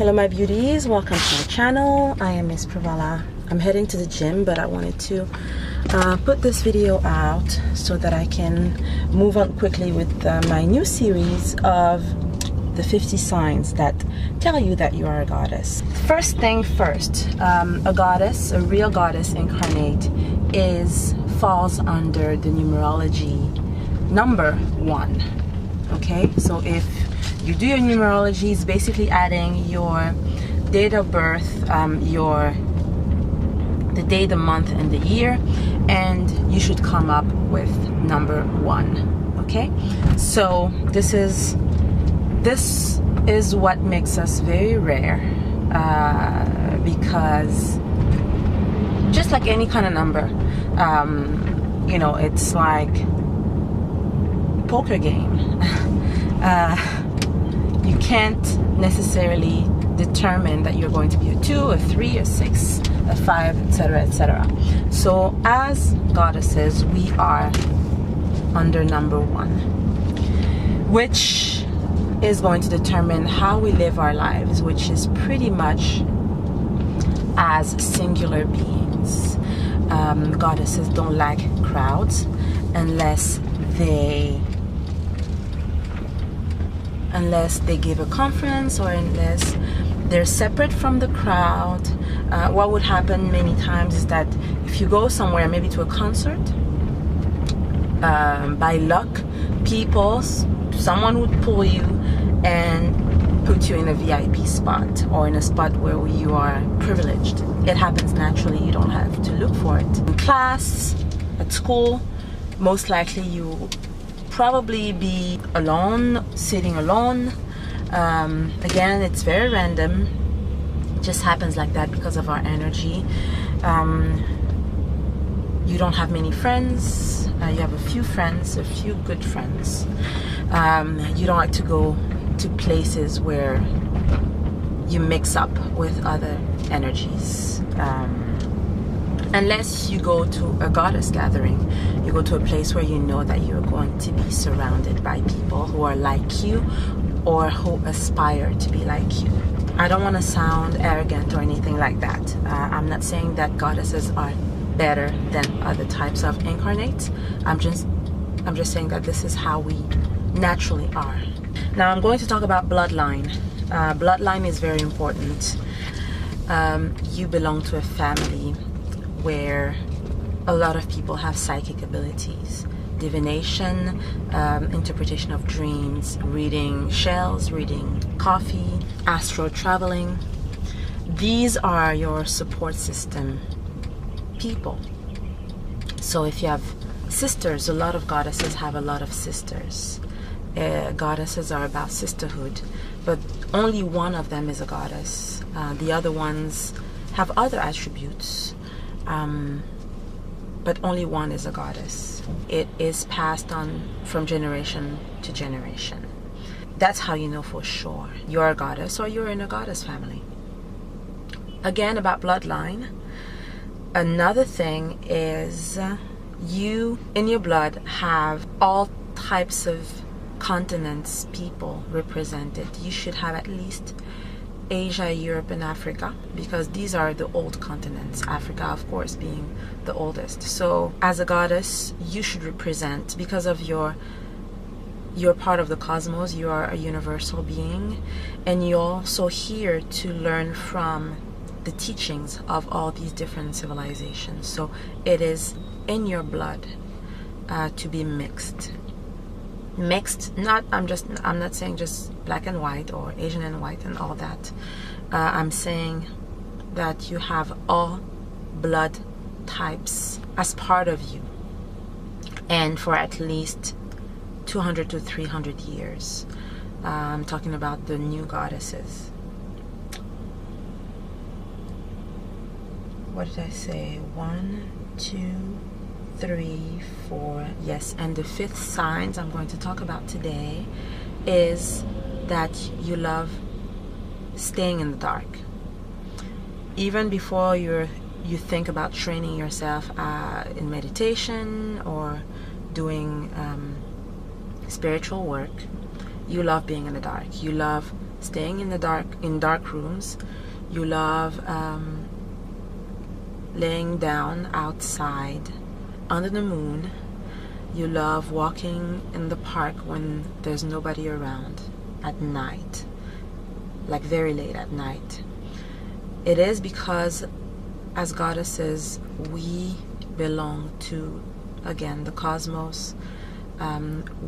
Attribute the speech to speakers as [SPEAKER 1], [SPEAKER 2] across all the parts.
[SPEAKER 1] Hello my beauties, welcome to my channel. I am Miss Pravala. I'm heading to the gym, but I wanted to put this video out so that I can move on quickly with my new series of the 50 signs that tell you that you are a goddess. First thing first, a goddess, a real goddess incarnate falls under the numerology number 1. Okay, so if you do your numerology, it's basically adding your date of birth, the day, the month, and the year, and you should come up with number 1. Okay, so this is what makes us very rare, because just like any kind of number, you know, it's like a poker game. You can't necessarily determine that you're going to be a 2, a 3, a 6, a 5, etc., etc. So as goddesses, we are under number 1, which is going to determine how we live our lives, which is pretty much as singular beings. Goddesses don't like crowds unless they give a conference, or unless they're separate from the crowd. What would happen many times is that if you go somewhere, maybe to a concert, by luck, someone would pull you and put you in a VIP spot, or in a spot where you are privileged. It happens naturally, you don't have to look for it. In class, at school, most likely you probably be alone, sitting alone. Again, it's very random. It just happens like that because of our energy. You don't have many friends. You have a few friends, a few good friends. You don't like to go to places where you mix up with other energies. Unless you go to a goddess gathering, you go to a place where you know that you're going to be surrounded by people who are like you, or who aspire to be like you. I don't want to sound arrogant or anything like that. I'm not saying that goddesses are better than other types of incarnates. I'm just saying that this is how we naturally are. Now I'm going to talk about bloodline. Bloodline is very important. You belong to a family where a lot of people have psychic abilities. Divination, interpretation of dreams, reading shells, reading coffee, astral traveling. These are your support system people. So if you have sisters, a lot of goddesses have a lot of sisters. Goddesses are about sisterhood, but only one of them is a goddess. The other ones have other attributes. But only one is a goddess. It is passed on from generation to generation. That's how you know for sure you're a goddess, or you're in a goddess family. Again, about bloodline, another thing is you in your blood have all types of continents, people represented. You should have at least Asia, Europe, and Africa, because these are the old continents, Africa of course being the oldest. So as a goddess, you should represent, because of you're part of the cosmos, you are a universal being, and you're also here to learn from the teachings of all these different civilizations. So it is in your blood to be mixed, not I'm not saying just black and white or Asian and white and all that. I'm saying that you have all blood types as part of you, and for at least 200 to 300 years. I'm talking about the new goddesses. What did I say? 1, 2, 3, 4. Yes, and the 5th signs I'm going to talk about today is that you love staying in the dark. Even before you think about training yourself in meditation or doing spiritual work, you love being in the dark. You love staying in dark rooms. You love laying down outside under the moon. You love walking in the park when there's nobody around at night, like very late at night. It is because as goddesses we belong to, again, the cosmos.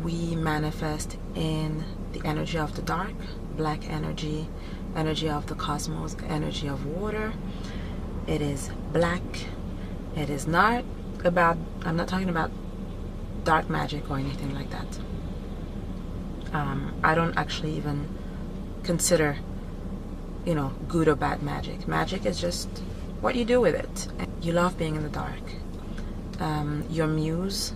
[SPEAKER 1] We manifest in the energy of the dark, black energy, energy of the cosmos, energy of water. It is black. It is not about, I'm not talking about dark magic or anything like that. I don't actually even consider, you know, good or bad magic. Magic is just what you do with it. You love being in the dark. Your muse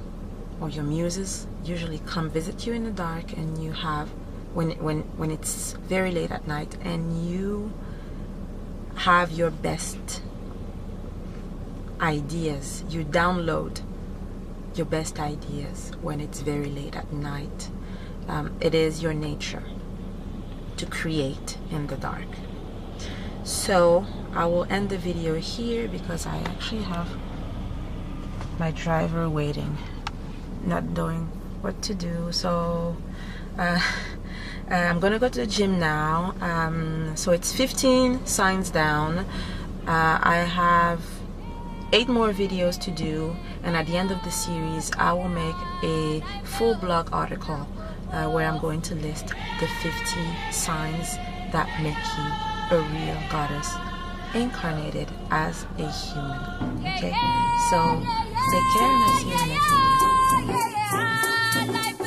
[SPEAKER 1] or your muses usually come visit you in the dark, and you have, when it's very late at night, and you have your best ideas. You download your best ideas when it's very late at night. It is your nature to create in the dark. So I will end the video here because I actually have my driver waiting, not knowing what to do. So I'm gonna go to the gym now. So it's 15 signs down. I have 8 more videos to do, and at the end of the series I will make a full blog article where I'm going to list the 50 signs that make you a real goddess incarnated as a human. Okay, so take care, and I'll see you in the next video.